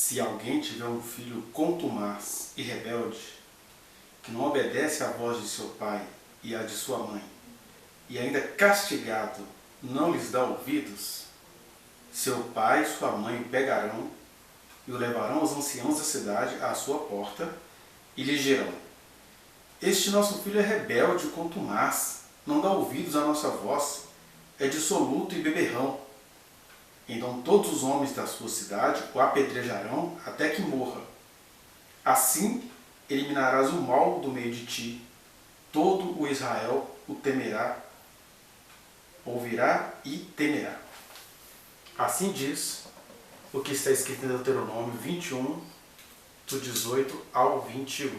Se alguém tiver um filho contumaz e rebelde, que não obedece à voz de seu pai e à de sua mãe, e ainda castigado não lhes dá ouvidos, seu pai e sua mãe o pegarão e o levarão aos anciãos da cidade à sua porta e lhe dirão: este nosso filho é rebelde e contumaz, não dá ouvidos à nossa voz, é dissoluto e beberrão. Então todos os homens da sua cidade o apedrejarão até que morra. Assim eliminarás o mal do meio de ti. Todo o Israel o temerá, ouvirá e temerá. Assim diz o que está escrito em Deuteronômio 21, do 18 ao 21.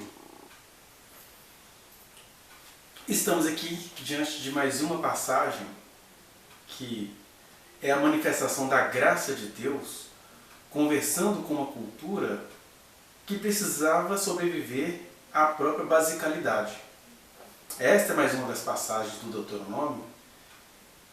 Estamos aqui diante de mais uma passagem que é a manifestação da graça de Deus, conversando com uma cultura que precisava sobreviver à própria basicalidade. Esta é mais uma das passagens do Deuteronômio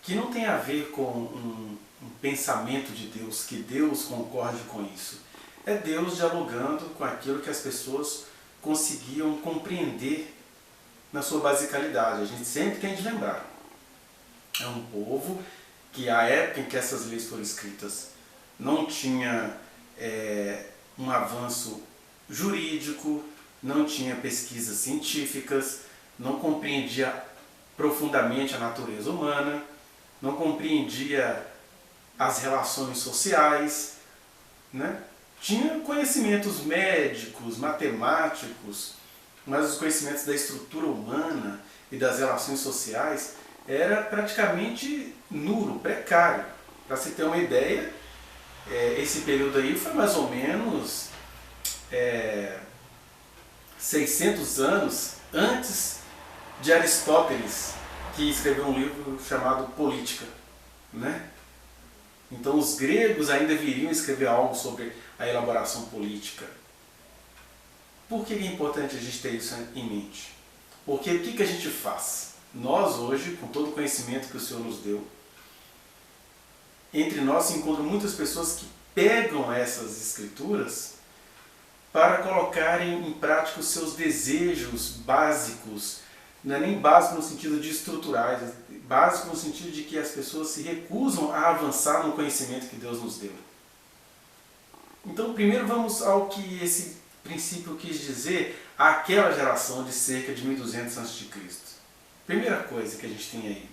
que não tem a ver com um pensamento de Deus, que Deus concorde com isso. É Deus dialogando com aquilo que as pessoas conseguiam compreender na sua basicalidade. A gente sempre tem de lembrar. É um povo que a época em que essas leis foram escritas não tinha um avanço jurídico, não tinha pesquisas científicas, não compreendia profundamente a natureza humana, não compreendia as relações sociais, né? Tinha conhecimentos médicos, matemáticos, mas os conhecimentos da estrutura humana e das relações sociais era praticamente nulo, precário. Para se ter uma ideia, esse período aí foi mais ou menos 600 anos antes de Aristóteles, que escreveu um livro chamado Política, né? Então os gregos ainda viriam escrever algo sobre a elaboração política. Por que é importante a gente ter isso em mente? Porque o que a gente faz? Nós hoje, com todo o conhecimento que o Senhor nos deu, entre nós se encontram muitas pessoas que pegam essas escrituras para colocarem em prática os seus desejos básicos, não é nem básico no sentido de estruturais, é básico no sentido de que as pessoas se recusam a avançar no conhecimento que Deus nos deu. Então, primeiro vamos ao que esse princípio quis dizer àquela geração de cerca de 1200 a.C. Primeira coisa que a gente tem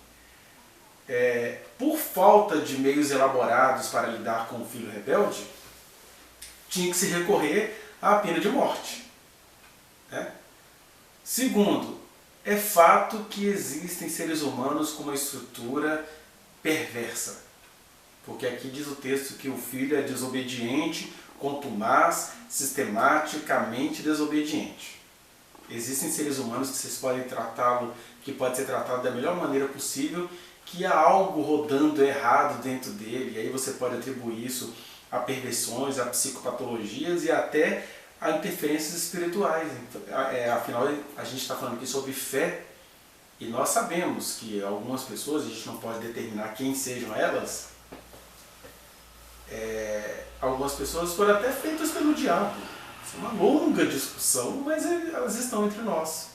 aí, por falta de meios elaborados para lidar com o filho rebelde, tinha que se recorrer à pena de morte, né? Segundo, é fato que existem seres humanos com uma estrutura perversa, porque aqui diz o texto que o filho é desobediente, contumaz, sistematicamente desobediente. Existem seres humanos que vocês podem tratá-lo, que pode ser tratado da melhor maneira possível, que há algo rodando errado dentro dele, e aí você pode atribuir isso a perversões, a psicopatologias e até a interferências espirituais. Afinal, a gente está falando aqui sobre fé, e nós sabemos que algumas pessoas, a gente não pode determinar quem sejam elas, algumas pessoas foram até feitas pelo diabo. Isso é uma longa discussão, mas elas estão entre nós.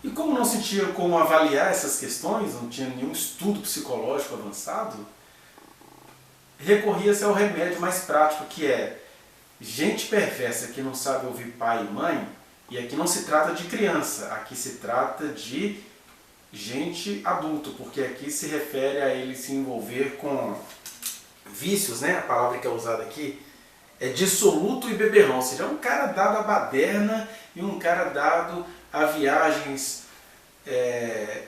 E como não se tinha como avaliar essas questões, não tinha nenhum estudo psicológico avançado, recorria-se ao remédio mais prático, que é gente perversa que não sabe ouvir pai e mãe, e aqui não se trata de criança, aqui se trata de gente adulto, porque aqui se refere a ele se envolver com vícios, né? A palavra que é usada aqui é dissoluto e beberrão, ou seja, é um cara dado à baderna e um cara dado a viagens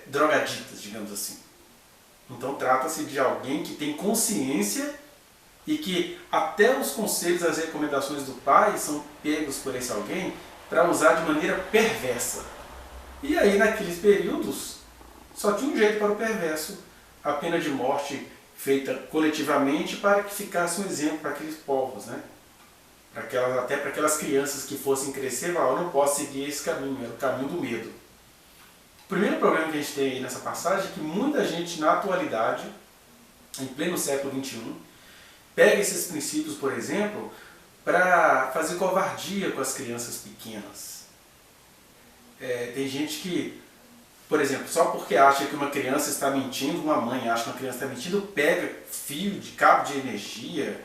drogaditas, digamos assim. Então trata-se de alguém que tem consciência e que até os conselhos, as recomendações do pai são pegos por esse alguém para usar de maneira perversa. E aí naqueles períodos só tinha um jeito para o perverso, a pena de morte feita coletivamente para que ficasse um exemplo para aqueles povos, né? Até para aquelas crianças que fossem crescer, eu não posso seguir esse caminho, era o caminho do medo. O primeiro problema que a gente tem aí nessa passagem é que muita gente na atualidade, em pleno século XXI, pega esses princípios, por exemplo, para fazer covardia com as crianças pequenas. Tem gente que, por exemplo, só porque acha que uma criança está mentindo, uma mãe acha que uma criança está mentindo, pega fio de cabo de energia,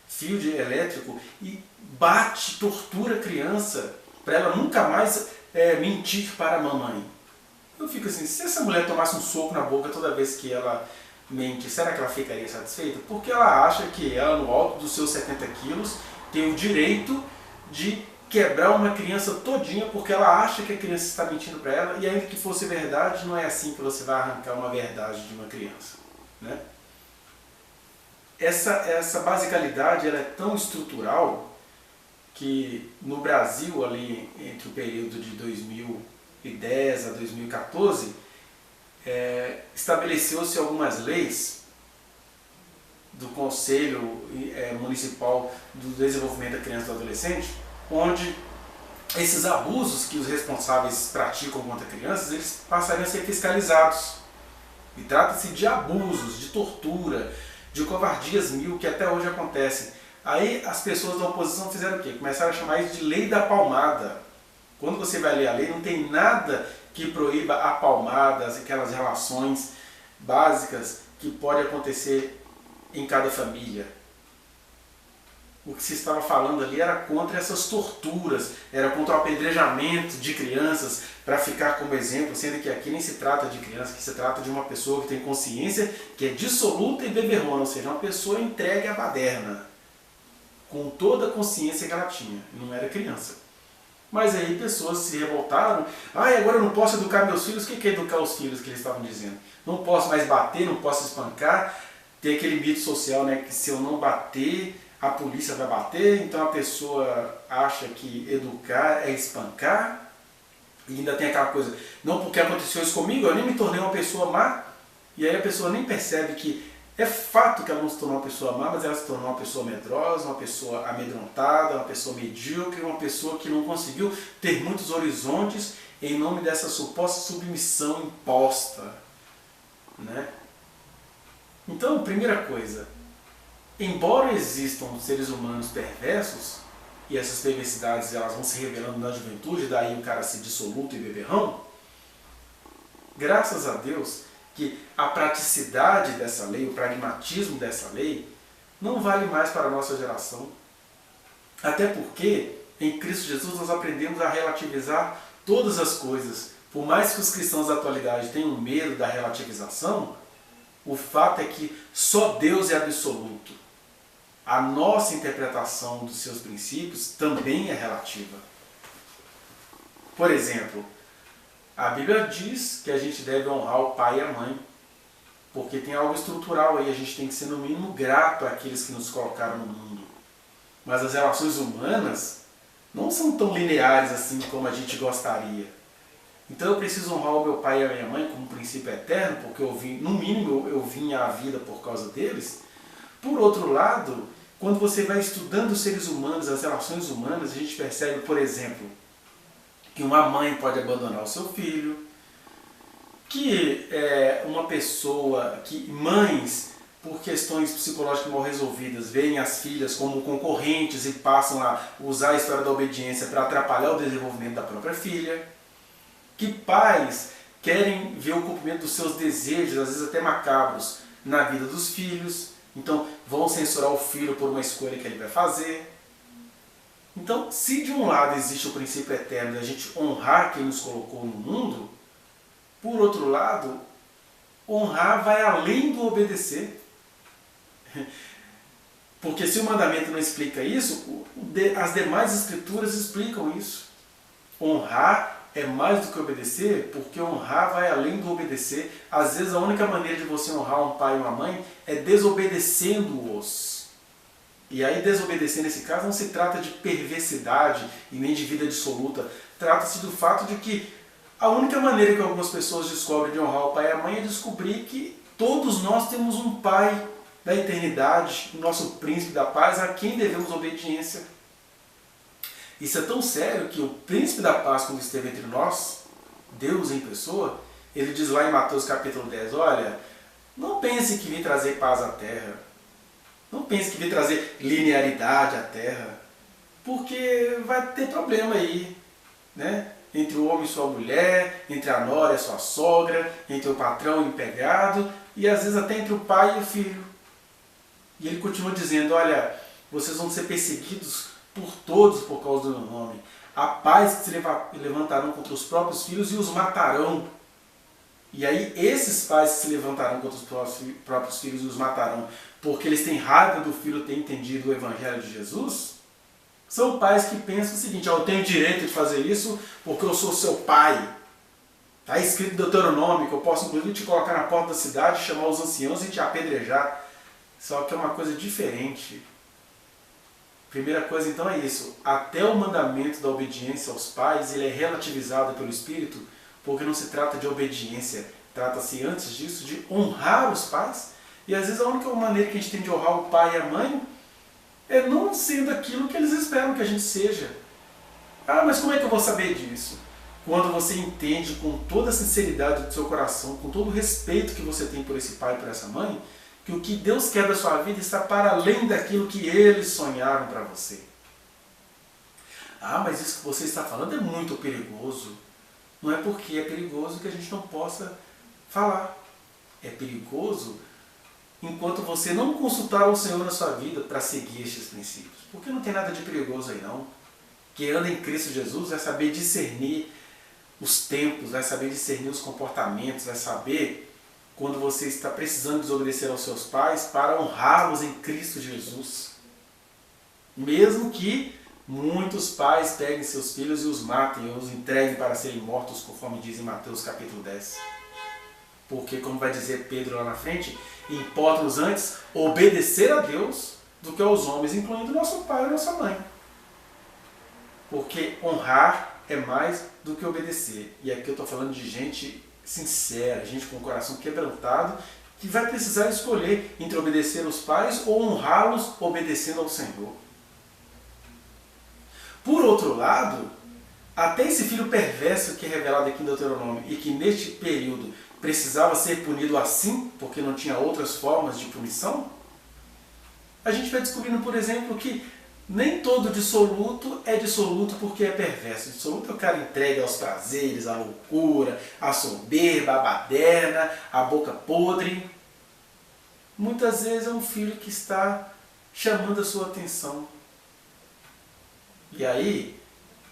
fio de elétrico e bate, tortura a criança para ela nunca mais mentir para a mamãe. Eu fico assim, se essa mulher tomasse um soco na boca toda vez que ela mente, será que ela ficaria satisfeita? Porque ela acha que ela, no alto dos seus 70 quilos, tem o direito de quebrar uma criança todinha porque ela acha que a criança está mentindo para ela, e ainda que fosse verdade, não é assim que você vai arrancar uma verdade de uma criança, né? Essa basicalidade ela é tão estrutural que no Brasil, ali entre o período de 2010 a 2014, estabeleceu-se algumas leis do Conselho Municipal do Desenvolvimento da Criança e do Adolescente, onde esses abusos que os responsáveis praticam contra crianças, eles passariam a ser fiscalizados. E trata-se de abusos, de tortura, de covardias mil que até hoje acontecem. Aí as pessoas da oposição fizeram o quê? Começaram a chamar isso de lei da palmada. Quando você vai ler a lei, não tem nada que proíba a palmada, aquelas relações básicas que podem acontecer em cada família. O que se estava falando ali era contra essas torturas, era contra o apedrejamento de crianças, para ficar como exemplo, sendo que aqui nem se trata de criança, que se trata de uma pessoa que tem consciência, que é dissoluta e beberrona, ou seja, uma pessoa entregue à baderna, com toda a consciência que ela tinha, não era criança. Mas aí pessoas se revoltaram, agora eu não posso educar meus filhos. O que é educar os filhos que eles estavam dizendo? Não posso mais bater, não posso espancar. Tem aquele mito social, né, que se eu não bater, a polícia vai bater, então a pessoa acha que educar é espancar, e ainda tem aquela coisa, não porque aconteceu isso comigo, eu nem me tornei uma pessoa má, e aí a pessoa nem percebe que é fato que ela não se tornou uma pessoa má, mas ela se tornou uma pessoa medrosa, uma pessoa amedrontada, uma pessoa medíocre, uma pessoa que não conseguiu ter muitos horizontes em nome dessa suposta submissão imposta, né? Então, primeira coisa, embora existam seres humanos perversos, e essas perversidades elas vão se revelando na juventude, daí o cara se dissoluto e beberrão, graças a Deus que a praticidade dessa lei, o pragmatismo dessa lei, não vale mais para a nossa geração. Até porque, em Cristo Jesus, nós aprendemos a relativizar todas as coisas. Por mais que os cristãos da atualidade tenham medo da relativização, o fato é que só Deus é absoluto. A nossa interpretação dos seus princípios também é relativa. Por exemplo, a Bíblia diz que a gente deve honrar o pai e a mãe, porque tem algo estrutural aí, a gente tem que ser no mínimo grato àqueles que nos colocaram no mundo. Mas as relações humanas não são tão lineares assim como a gente gostaria. Então eu preciso honrar o meu pai e a minha mãe como um princípio eterno, porque no mínimo eu vim à vida por causa deles. Por outro lado, quando você vai estudando os seres humanos, as relações humanas, a gente percebe, por exemplo, que uma mãe pode abandonar o seu filho, que uma pessoa, que mães, por questões psicológicas mal resolvidas, veem as filhas como concorrentes e passam a usar a história da obediência para atrapalhar o desenvolvimento da própria filha, que pais querem ver o cumprimento dos seus desejos, às vezes até macabros, na vida dos filhos, então vão censurar o filho por uma escolha que ele vai fazer. Então, se de um lado existe o princípio eterno de a gente honrar quem nos colocou no mundo, por outro lado, honrar vai além do obedecer. Porque se o mandamento não explica isso, as demais escrituras explicam isso. Honrar é mais do que obedecer, porque honrar vai além do obedecer. Às vezes a única maneira de você honrar um pai e uma mãe é desobedecendo-os. E aí desobedecer nesse caso não se trata de perversidade e nem de vida dissoluta. Trata-se do fato de que a única maneira que algumas pessoas descobrem de honrar o pai e a mãe é descobrir que todos nós temos um pai da eternidade, o nosso príncipe da paz, a quem devemos obediência. Isso é tão sério que o príncipe da paz, quando esteve entre nós, Deus em pessoa, ele diz lá em Mateus capítulo 10, olha, não pense que vim trazer paz à terra, não pense que vim trazer linearidade à terra, porque vai ter problema aí, né? Entre o homem e sua mulher, entre a nora e a sua sogra, entre o patrão e o empregado, e às vezes até entre o pai e o filho. E ele continua dizendo, olha, vocês vão ser perseguidos por todos por causa do meu nome. Há pais que se levantarão contra os próprios filhos e os matarão. E aí esses pais que se levantarão contra os próprios filhos e os matarão, porque eles têm raiva do filho ter entendido o evangelho de Jesus, são pais que pensam o seguinte, eu tenho direito de fazer isso porque eu sou seu pai. Está escrito em Deuteronômio que eu posso inclusive te colocar na porta da cidade, chamar os anciãos e te apedrejar. Só que é uma coisa diferente. Primeira coisa então é isso, até o mandamento da obediência aos pais, ele é relativizado pelo Espírito, porque não se trata de obediência, trata-se antes disso de honrar os pais, e às vezes a única maneira que a gente tem de honrar o pai e a mãe é não sendo aquilo que eles esperam que a gente seja. Ah, mas como é que eu vou saber disso? Quando você entende com toda a sinceridade do seu coração, com todo o respeito que você tem por esse pai e por essa mãe, que o que Deus quer da sua vida está para além daquilo que eles sonharam para você. Ah, mas isso que você está falando é muito perigoso. Não é porque é perigoso que a gente não possa falar. É perigoso enquanto você não consultar o Senhor na sua vida para seguir estes princípios. Porque não tem nada de perigoso aí não. Quem anda em Cristo Jesus vai saber discernir os tempos, vai saber discernir os comportamentos, vai saber quando você está precisando desobedecer aos seus pais para honrá-los em Cristo Jesus. Mesmo que muitos pais peguem seus filhos e os matem, ou os entreguem para serem mortos, conforme diz em Mateus capítulo 10. Porque, como vai dizer Pedro lá na frente, importa-nos antes obedecer a Deus do que aos homens, incluindo nosso pai e nossa mãe. Porque honrar é mais do que obedecer. E aqui eu estou falando de gente sincera, gente com o coração quebrantado, que vai precisar escolher entre obedecer aos pais ou honrá-los obedecendo ao Senhor. Por outro lado, até esse filho perverso que é revelado aqui em Deuteronômio e que neste período precisava ser punido assim, porque não tinha outras formas de punição, a gente vai descobrindo, por exemplo, que nem todo dissoluto é dissoluto porque é perverso. Dissoluto é o cara entregue aos prazeres, à loucura, à soberba, à baderna, à boca podre. Muitas vezes é um filho que está chamando a sua atenção. E aí,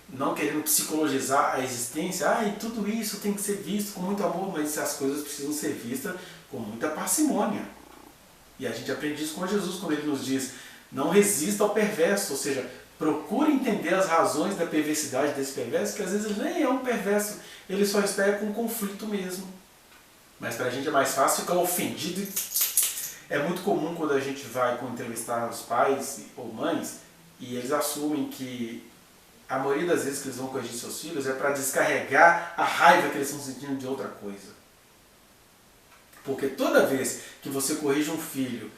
não querendo psicologizar a existência, e tudo isso tem que ser visto com muito amor, mas as coisas precisam ser vistas com muita parcimônia. E a gente aprende isso com Jesus, quando ele nos diz, não resista ao perverso, ou seja, procure entender as razões da perversidade desse perverso, que às vezes ele nem é um perverso, ele só está com um conflito mesmo. Mas para a gente é mais fácil ficar ofendido. É muito comum quando a gente vai entrevistar os pais ou mães, e eles assumem que a maioria das vezes que eles vão corrigir seus filhos é para descarregar a raiva que eles estão sentindo de outra coisa. Porque toda vez que você corrige um filho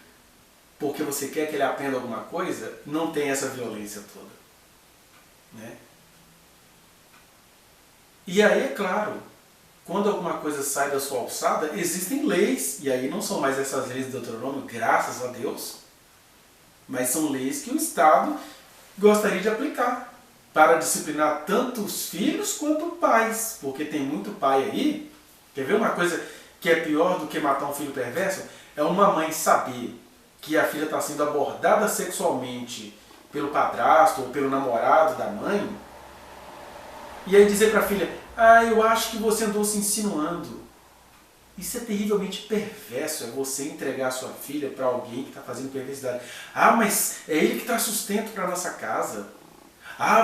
porque você quer que ele aprenda alguma coisa, não tem essa violência toda. Né? E aí, é claro, quando alguma coisa sai da sua alçada, existem leis, e aí não são mais essas leis do Deuteronômio, graças a Deus, mas são leis que o Estado gostaria de aplicar para disciplinar tanto os filhos quanto os pais, porque tem muito pai aí. Quer ver uma coisa que é pior do que matar um filho perverso? É uma mãe saber que a filha está sendo abordada sexualmente pelo padrasto ou pelo namorado da mãe, e aí dizer para a filha, eu acho que você andou se insinuando. Isso é terrivelmente perverso, é você entregar a sua filha para alguém que está fazendo perversidade. Mas é ele que traz sustento para a nossa casa.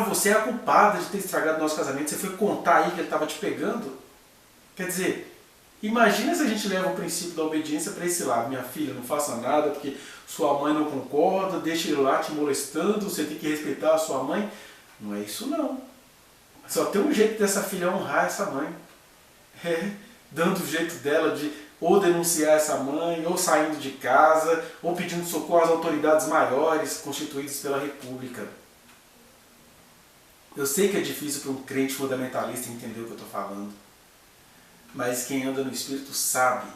Você é a culpada de ter estragado o nosso casamento, você foi contar aí que ele estava te pegando. Quer dizer, imagina se a gente leva o princípio da obediência para esse lado. Minha filha, não faça nada porque sua mãe não concorda, deixa ele lá te molestando, você tem que respeitar a sua mãe. Não é isso não. Só tem um jeito dessa filha honrar essa mãe. Dando o jeito dela de ou denunciar essa mãe, ou saindo de casa, ou pedindo socorro às autoridades maiores constituídas pela República. Eu sei que é difícil para um crente fundamentalista entender o que eu estou falando. Mas quem anda no Espírito sabe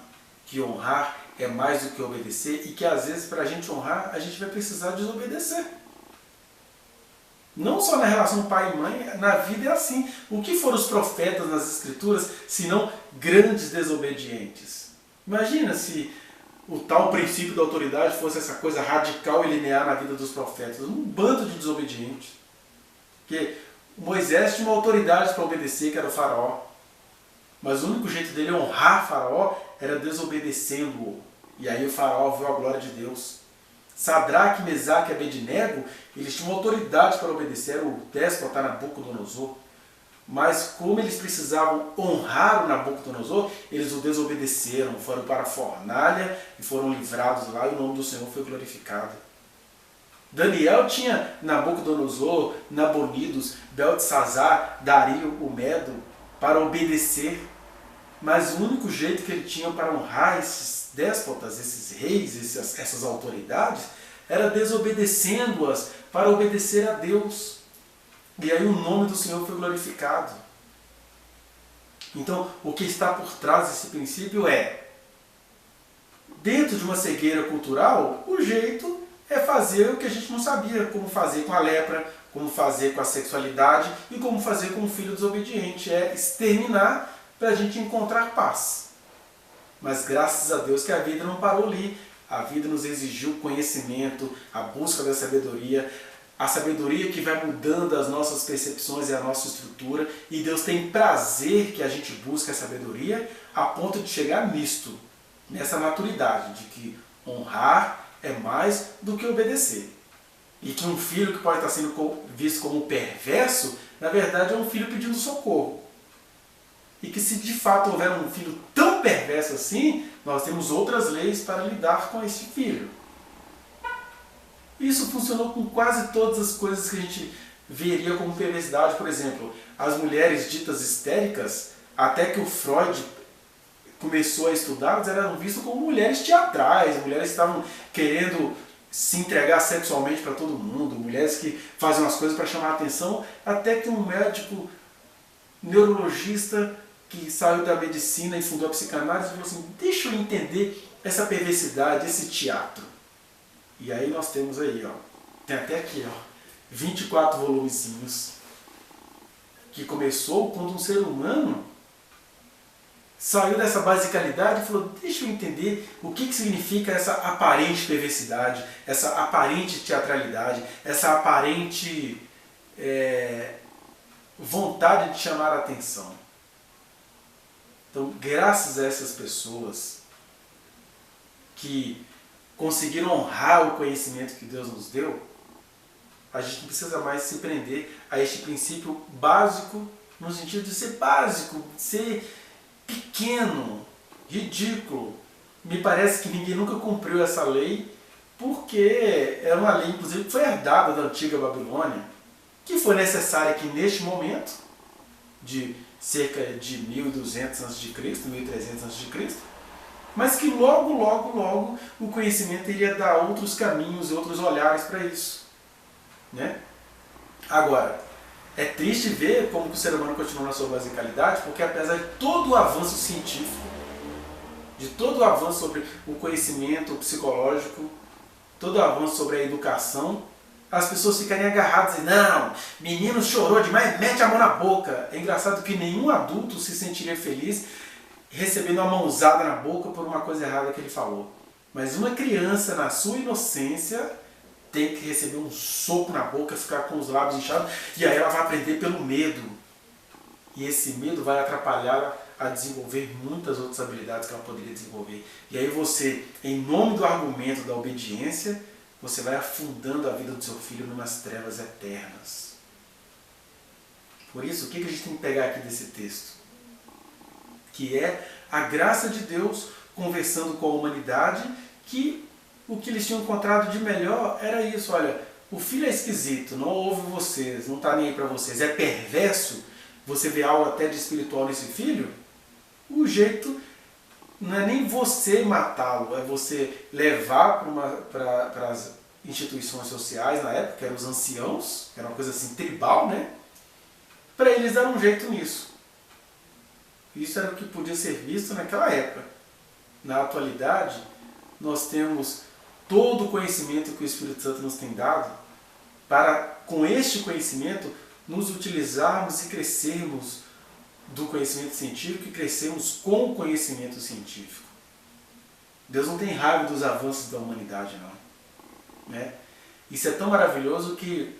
que honrar é mais do que obedecer e que às vezes para a gente honrar a gente vai precisar desobedecer. Não só na relação pai e mãe, na vida é assim. O que foram os profetas nas Escrituras, senão grandes desobedientes? Imagina se o tal princípio da autoridade fosse essa coisa radical e linear na vida dos profetas. Um bando de desobedientes. Porque Moisés tinha uma autoridade para obedecer, que era o faraó. Mas o único jeito dele honrar faraó era desobedecendo-o. E aí o faraó viu a glória de Deus. Sadraque, Mesaque e Abednego, eles tinham autoridade para obedecer, era o déspota Nabucodonosor. Mas como eles precisavam honrar o Nabucodonosor, eles o desobedeceram, foram para a fornalha e foram livrados lá e o nome do Senhor foi glorificado. Daniel tinha Nabucodonosor, Nabonidos, Beltesazar, Dario, o Medo, para obedecer. Mas o único jeito que ele tinha para honrar esses déspotas, esses reis, essas autoridades, era desobedecendo-as para obedecer a Deus. E aí o nome do Senhor foi glorificado. Então, o que está por trás desse princípio é, dentro de uma cegueira cultural, o jeito é fazer o que a gente não sabia, como fazer com a lepra, como fazer com a sexualidade e como fazer com o filho desobediente. É exterminar para a gente encontrar paz. Mas graças a Deus que a vida não parou ali. A vida nos exigiu conhecimento, a busca da sabedoria, a sabedoria que vai mudando as nossas percepções e a nossa estrutura. E Deus tem prazer que a gente busque a sabedoria a ponto de chegar nisto, nessa maturidade de que honrar é mais do que obedecer. E que um filho que pode estar sendo visto como perverso, na verdade é um filho pedindo socorro. E que se de fato houver um filho tão perverso assim, nós temos outras leis para lidar com esse filho. Isso funcionou com quase todas as coisas que a gente veria como perversidade. Por exemplo, as mulheres ditas histéricas, até que o Freud começou a estudar, eram vistas como mulheres teatrais, mulheres que estavam querendo se entregar sexualmente para todo mundo, mulheres que fazem as coisas para chamar a atenção, até que um médico neurologista que saiu da medicina e fundou a psicanálise falou assim, deixa eu entender essa perversidade, esse teatro. E aí nós temos aí, ó, tem até aqui, ó, 24 volumezinhos, que começou quando um ser humano saiu dessa basicalidade e falou, deixa eu entender o que significa essa aparente perversidade, essa aparente teatralidade, essa aparente vontade de chamar a atenção. Então, graças a essas pessoas que conseguiram honrar o conhecimento que Deus nos deu, a gente não precisa mais se prender a este princípio básico, no sentido de ser básico, de ser pequeno, ridículo. Me parece que ninguém nunca cumpriu essa lei, porque é uma lei, inclusive, que foi herdada da antiga Babilônia, que foi necessária que neste momento, de cerca de 1200 a.C., 1300 a.C., mas que logo, logo, logo o conhecimento iria dar outros caminhos e outros olhares para isso. Né? Agora, é triste ver como que o ser humano continua na sua basicalidade, porque apesar de todo o avanço científico, de todo o avanço sobre o conhecimento psicológico, todo o avanço sobre a educação, as pessoas ficarem agarradas e não, menino chorou demais, mete a mão na boca. É engraçado que nenhum adulto se sentiria feliz recebendo uma mãozada na boca por uma coisa errada que ele falou. Mas uma criança, na sua inocência, tem que receber um soco na boca, ficar com os lábios inchados, e aí ela vai aprender pelo medo. E esse medo vai atrapalhar a desenvolver muitas outras habilidades que ela poderia desenvolver. E aí você, em nome do argumento da obediência, você vai afundando a vida do seu filho numas trevas eternas. Por isso, o que a gente tem que pegar aqui desse texto? Que é a graça de Deus conversando com a humanidade, que o que eles tinham encontrado de melhor era isso. Olha, o filho é esquisito, não ouve vocês, não está nem aí para vocês, é perverso, você vê algo até de espiritual nesse filho, o jeito não é nem você matá-lo, é você levar para as instituições sociais na época, que eram os anciãos, que era uma coisa assim tribal, né? Para eles dar um jeito nisso. Isso era o que podia ser visto naquela época. Na atualidade, nós temos todo o conhecimento que o Espírito Santo nos tem dado, para, com este conhecimento, nos utilizarmos e crescermos do conhecimento científico e crescermos com o conhecimento científico. Deus não tem raiva dos avanços da humanidade, não. Né? Isso é tão maravilhoso que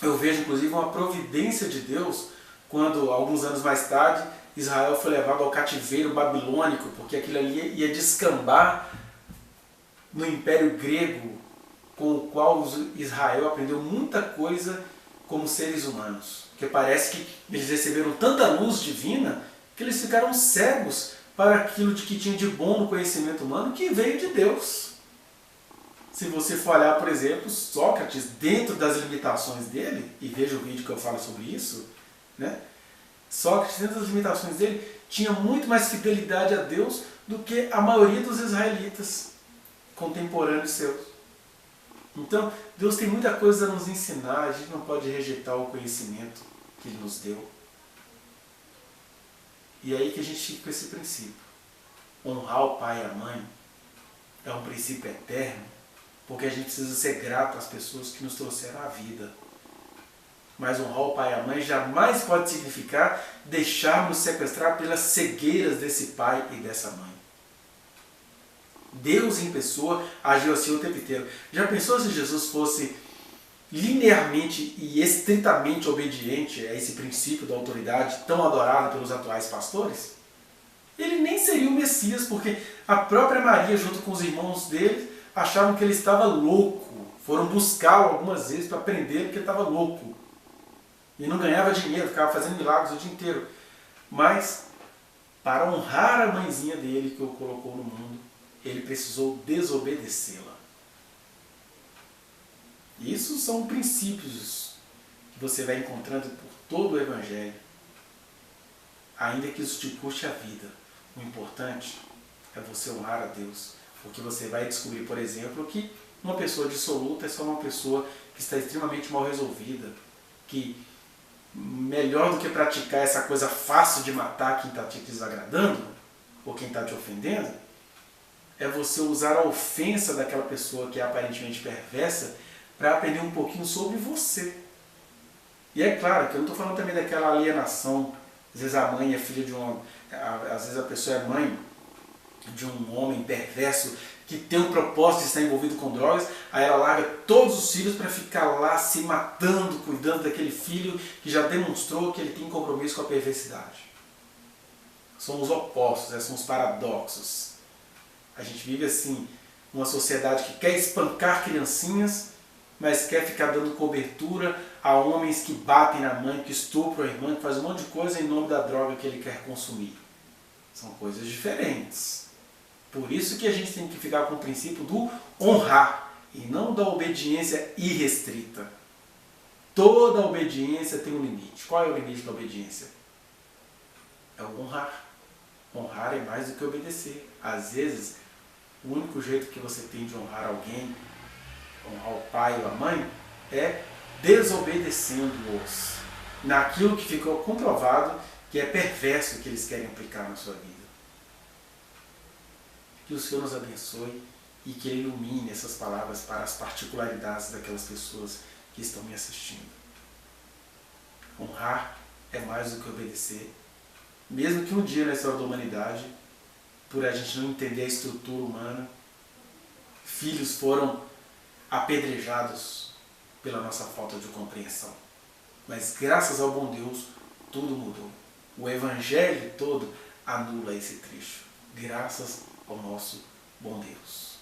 eu vejo, inclusive, uma providência de Deus quando, alguns anos mais tarde, Israel foi levado ao cativeiro babilônico, porque aquilo ali ia descambar no Império Grego, com o qual Israel aprendeu muita coisa como seres humanos. Porque parece que eles receberam tanta luz divina que eles ficaram cegos para aquilo de que tinha de bom no conhecimento humano que veio de Deus. Se você for olhar, por exemplo, Sócrates, dentro das limitações dele, e veja o vídeo que eu falo sobre isso, né? Sócrates, dentro das limitações dele, tinha muito mais fidelidade a Deus do que a maioria dos israelitas contemporâneos seus. Então, Deus tem muita coisa a nos ensinar, a gente não pode rejeitar o conhecimento que Ele nos deu. E é aí que a gente fica com esse princípio. Honrar o pai e a mãe é um princípio eterno, porque a gente precisa ser grato às pessoas que nos trouxeram a vida. Mas honrar o pai e a mãe jamais pode significar deixarmos sequestrar pelas cegueiras desse pai e dessa mãe. Deus em pessoa agiu assim o tempo inteiro. Já pensou se Jesus fosse linearmente e estritamente obediente a esse princípio da autoridade tão adorado pelos atuais pastores? Ele nem seria o Messias, porque a própria Maria, junto com os irmãos dele, achavam que ele estava louco. Foram buscá-lo algumas vezes para prender porque ele estava louco. E não ganhava dinheiro, ficava fazendo milagres o dia inteiro. Mas, para honrar a mãezinha dele que o colocou no mundo, ele precisou desobedecê-la. Isso são princípios que você vai encontrando por todo o Evangelho. Ainda que isso te custe a vida. O importante é você honrar a Deus. Porque você vai descobrir, por exemplo, que uma pessoa dissoluta é só uma pessoa que está extremamente mal resolvida. Que melhor do que praticar essa coisa fácil de matar quem está te desagradando, ou quem está te ofendendo, é você usar a ofensa daquela pessoa que é aparentemente perversa para aprender um pouquinho sobre você. E é claro que eu não estou falando também daquela alienação. Às vezes a mãe é filha de um... Às vezes a pessoa é mãe de um homem perverso que tem um propósito de estar envolvido com drogas, aí ela larga todos os filhos para ficar lá se matando, cuidando daquele filho que já demonstrou que ele tem compromisso com a perversidade. São os opostos, são os paradoxos. A gente vive assim, uma sociedade que quer espancar criancinhas, mas quer ficar dando cobertura a homens que batem na mãe, que estupram a irmã, que fazem um monte de coisa em nome da droga que ele quer consumir. São coisas diferentes. Por isso que a gente tem que ficar com o princípio do honrar e não da obediência irrestrita. Toda obediência tem um limite. Qual é o limite da obediência? É o honrar. Honrar é mais do que obedecer. Às vezes, o único jeito que você tem de honrar alguém, honrar o pai ou a mãe, é desobedecendo-os naquilo que ficou comprovado que é perverso que eles querem aplicar na sua vida. Que o Senhor nos abençoe e que Ele ilumine essas palavras para as particularidades daquelas pessoas que estão me assistindo. Honrar é mais do que obedecer. Mesmo que um dia na história da humanidade, por a gente não entender a estrutura humana, filhos foram apedrejados pela nossa falta de compreensão. Mas graças ao bom Deus, tudo mudou. O Evangelho todo anula esse trecho. Graças ao nosso bom Deus.